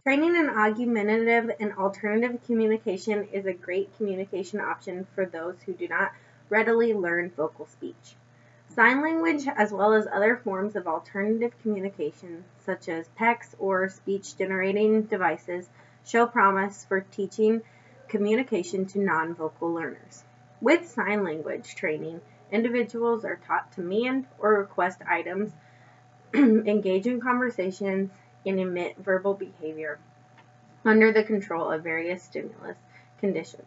Training in augmentative and alternative communication is a great communication option for those who do not readily learn vocal speech. Sign language, as well as other forms of alternative communication, such as PECs or speech generating devices, show promise for teaching communication to non-vocal learners. With sign language training, individuals are taught to command or request items, engage in conversations, and emit verbal behavior under the control of various stimulus conditions.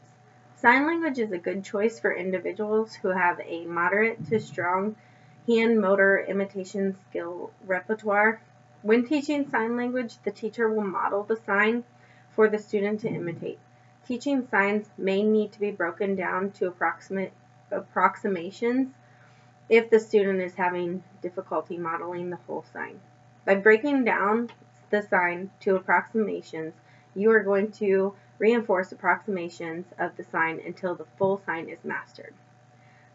Sign language is a good choice for individuals who have a moderate to strong hand motor imitation skill repertoire. When teaching sign language, the teacher will model the sign for the student to imitate. Teaching signs may need to be broken down to approximations if the student is having difficulty modeling the whole sign. By breaking down the sign to approximations, you are going to reinforce approximations of the sign until the full sign is mastered.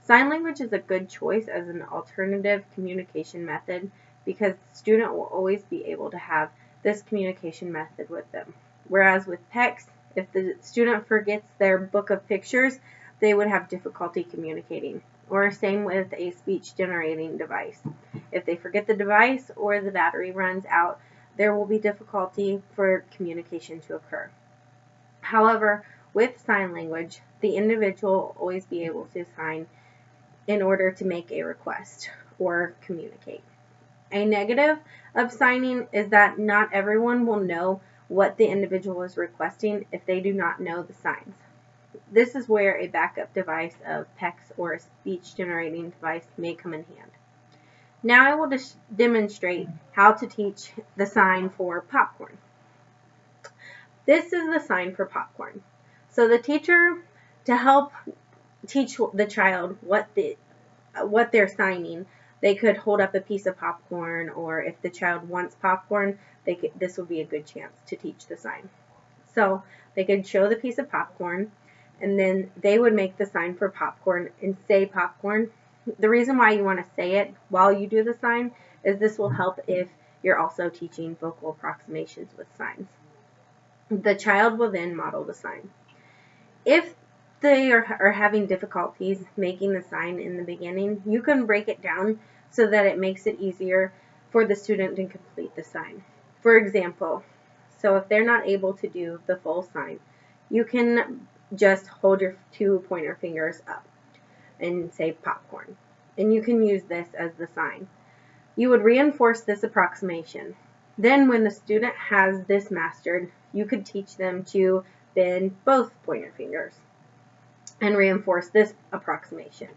Sign language is a good choice as an alternative communication method because the student will always be able to have this communication method with them. Whereas with PECs, if the student forgets their book of pictures, they would have difficulty communicating. Or same with a speech generating device. If they forget the device or the battery runs out, there will be difficulty for communication to occur. However, with sign language, the individual will always be able to sign in order to make a request or communicate. A negative of signing is that not everyone will know what the individual is requesting if they do not know the signs. This is where a backup device of PECs or a speech generating device may come in hand. Now I will demonstrate how to teach the sign for popcorn. This is the sign for popcorn. So the teacher, to help teach the child what they're signing, they could hold up a piece of popcorn, or if the child wants popcorn, this would be a good chance to teach the sign. So they could show the piece of popcorn, and then they would make the sign for popcorn and say popcorn. The reason why you want to say it while you do the sign is this will help if you're also teaching vocal approximations with signs. The child will then model the sign. If they are having difficulties making the sign in the beginning, you can break it down so that it makes it easier for the student to complete the sign. For example, so if they're not able to do the full sign, you can just hold your 2 pointer fingers up and say popcorn. And you can use this as the sign. You would reinforce this approximation. Then when the student has this mastered, you could teach them to bend both pointer fingers and reinforce this approximation.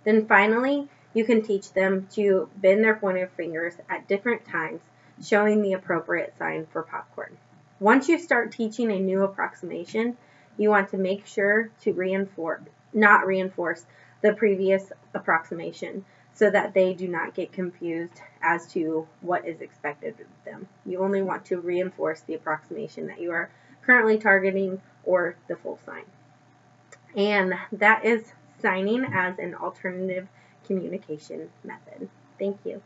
Then finally, you can teach them to bend their pointer fingers at different times, showing the appropriate sign for popcorn. Once you start teaching a new approximation, you want to make sure to not reinforce the previous approximation so that they do not get confused as to what is expected of them. You only want to reinforce the approximation that you are currently targeting or the full sign. And that is signing as an alternative communication method. Thank you.